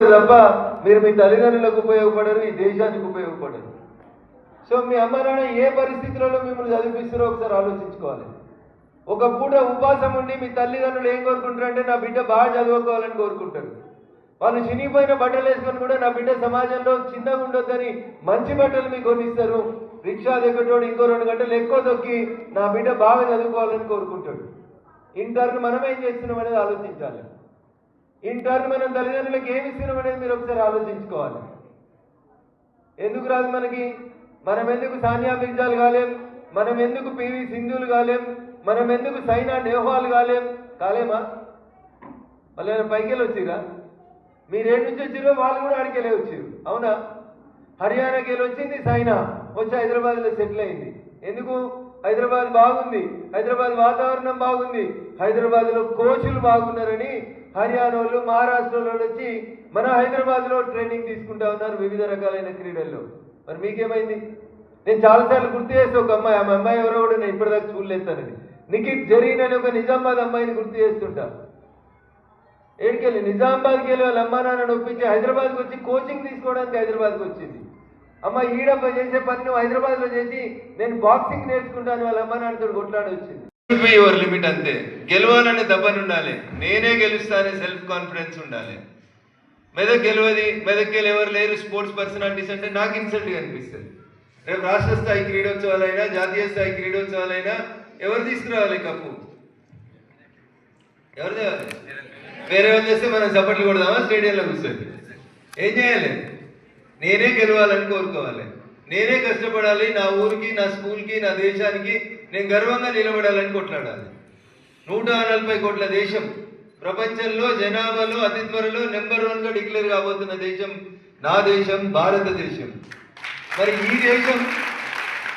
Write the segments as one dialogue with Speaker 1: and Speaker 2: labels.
Speaker 1: తప్ప మీరు మీ తల్లిదండ్రులకు ఉపయోగపడరు, ఈ దేశానికి ఉపయోగపడరు. సో మీ అమ్మ నాన్న ఏ పరిస్థితులలో మిమ్మల్ని చదివిస్తారో ఒకసారి ఆలోచించుకోవాలి. ఒక పూట ఉపవాసం ఉండి మీ తల్లిదండ్రులు ఏం కోరుకుంటారంటే నా బిడ్డ బాగా చదువుకోవాలని కోరుకుంటారు. వాళ్ళు చినిగిపోయిన బట్టలు వేసుకొని కూడా నా బిడ్డ సమాజంలో చిన్నగా ఉండొద్దని మంచి బట్టలు మీకు కొనిస్తారు. రిక్షా దిగ్గటోడు ఇంకో 2 గంటలు ఎక్కువ తొక్కి నా బిడ్డ బాగా చదువుకోవాలని కోరుకుంటాడు. ఇంటర్ను మనం ఏం చేస్తున్నాం అనేది ఆలోచించాలి. ఇంటర్ను మనం తల్లిదండ్రులకు ఏమి ఇస్తున్నాం అనేది మీరు ఒకసారి ఆలోచించుకోవాలి. ఎందుకు రాదు మనకి? మనం ఎందుకు సానియా మిర్జాలు కాలేం? మనం ఎందుకు పివి సింధులు కాలేం? మనం ఎందుకు సైనా నెహ్వాల్ కాలేమా? వాళ్ళు పైకి వెళ్ళి వచ్చిరా? మీరు ఏడు నుంచి వచ్చిరో వాళ్ళు కూడా ఆడికెళ్ళి వచ్చారు. అవునా? హర్యానాకి వెళ్ళి వచ్చింది సైనా, వచ్చి హైదరాబాద్లో సెటిల్ అయింది. ఎందుకు? హైదరాబాద్ బాగుంది, హైదరాబాద్ వాతావరణం బాగుంది, హైదరాబాద్లో కోచ్లు బాగున్నారని హర్యానా వాళ్ళు మహారాష్ట్ర వాళ్ళు వచ్చి మన హైదరాబాద్లో ట్రైనింగ్ తీసుకుంటా ఉన్నారు వివిధ రకాలైన క్రీడల్లో. మరి మీకేమైంది? నేను చాలాసార్లు గుర్తు చేస్తే ఒక అమ్మాయి, ఆమె అమ్మాయి ఎవరో కూడా నేను ఇప్పటిదాకా చూడలేస్తానని, నిఖిత్ జరీన్ అని ఒక నిజామాబాద్ అమ్మాయిని గుర్తు చేస్తుంటా. ఏడికెళ్ళి నిజామాబాద్కి వెళ్ళి వాళ్ళ అమ్మా నాన్నని ఒప్పించి హైదరాబాద్కి వచ్చి కోచింగ్ తీసుకోవడానికి హైదరాబాద్కి వచ్చింది. అమ్మ ఈడప్ప చేసే పని నువ్వు హైదరాబాద్లో చేసి నేను బాక్సింగ్ నేర్చుకుంటాను వాళ్ళ అమ్మా నాన్నతో కొట్లాడి వచ్చింది. యువర్ లిమిట్ అంతే. గెలవాలనే దబ్బని ఉండాలి, నేనే గెలుస్తానే సెల్ఫ్ కాన్ఫిడెన్స్ ఉండాలి. మెదక్ గెలవది, మెదక్ గెలు ఎవరు లేరు స్పోర్ట్స్ పర్సనాలిటీస్ అంటే నాకు ఇన్సల్ట్గా అనిపిస్తుంది. రేపు రాష్ట్ర స్థాయి క్రీడోత్సవాలైనా జాతీయ స్థాయి క్రీడోత్సవాలైనా ఎవరు తీసుకురావాలి కప్పు? ఎవరు తేవాలి? వేరే వాళ్ళు చేస్తే మనం చప్పట్లు కొడదామా? స్టేడియంలో కూర్చొని ఏం చేయాలి? నేనే గెలవాలని కోరుకోవాలి, నేనే కష్టపడాలి, నా ఊరికి, నా స్కూల్కి, నా దేశానికి నేను గర్వంగా నిలబడాలని కొట్లాడాలి. 140 కోట్ల దేశం, ప్రపంచంలో జనాభాలో అతి త్వరలో నెంబర్ 1గా డిక్లేర్ కాబోతున్న దేశం నా దేశం, భారతదేశం. మరి ఈ దేశం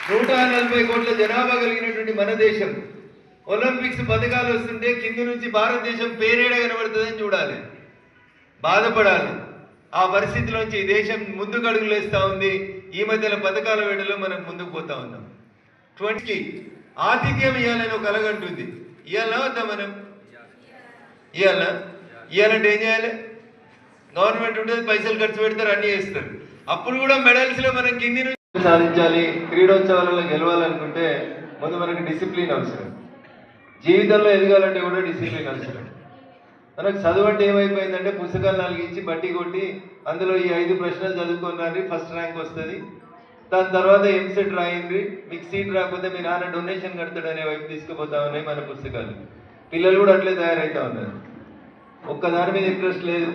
Speaker 1: 140 కోట్ల జనాభా కలిగినటువంటి మన దేశం ఒలింపిక్స్ పథకాలు వస్తుంటే కింది నుంచి భారతదేశం పేరేడ కనబడుతుందని చూడాలి, బాధపడాలి. ఆ పరిస్థితిలోంచి ఈ దేశం ముందుకు అడుగులు వేస్తూ ఉంది. ఈ మధ్యలో పథకాల వేడలో మనం ముందుకు పోతా ఉన్నాం. 20కి ఆతిథ్యం ఇవ్వాలని ఒక కలగంటుంది. ఇవ్వాలా వద్దా? మనం ఇవ్వాలంటే ఏం చేయాలి? గవర్నమెంట్ ఉంటుంది, పైసలు ఖర్చు పెడతారు, అన్నీ చేస్తారు. అప్పుడు కూడా మెడల్స్లో మనం కింది నుంచి సాధించాలి. క్రీడోత్సవాలలో గెలవాలనుకుంటే ముందు మనకి డిసిప్లిన్ అవసరం. జీవితంలో ఎదగాలంటే కూడా డిసిప్లిన్ అవసరం. మనకు చదువు అంటే ఏమైపోయిందంటే పుస్తకాలు 4 ఇచ్చి బట్టి కొట్టి అందులో ఈ 5 ప్రశ్నలు చదువుకున్నారండి ఫస్ట్ ర్యాంక్ వస్తుంది, దాని తర్వాత ఎంసెట్ రాయండి, మీకు సీట్ రాకపోతే మీ నాన్న డొనేషన్ కడతాడనే వైపు తీసుకుపోతా ఉన్నాయి మన పుస్తకాలు. పిల్లలు కూడా అట్లే తయారవుతా ఉన్నారు. ఒక్క దాని మీద ఇంట్రెస్ట్ లేదు.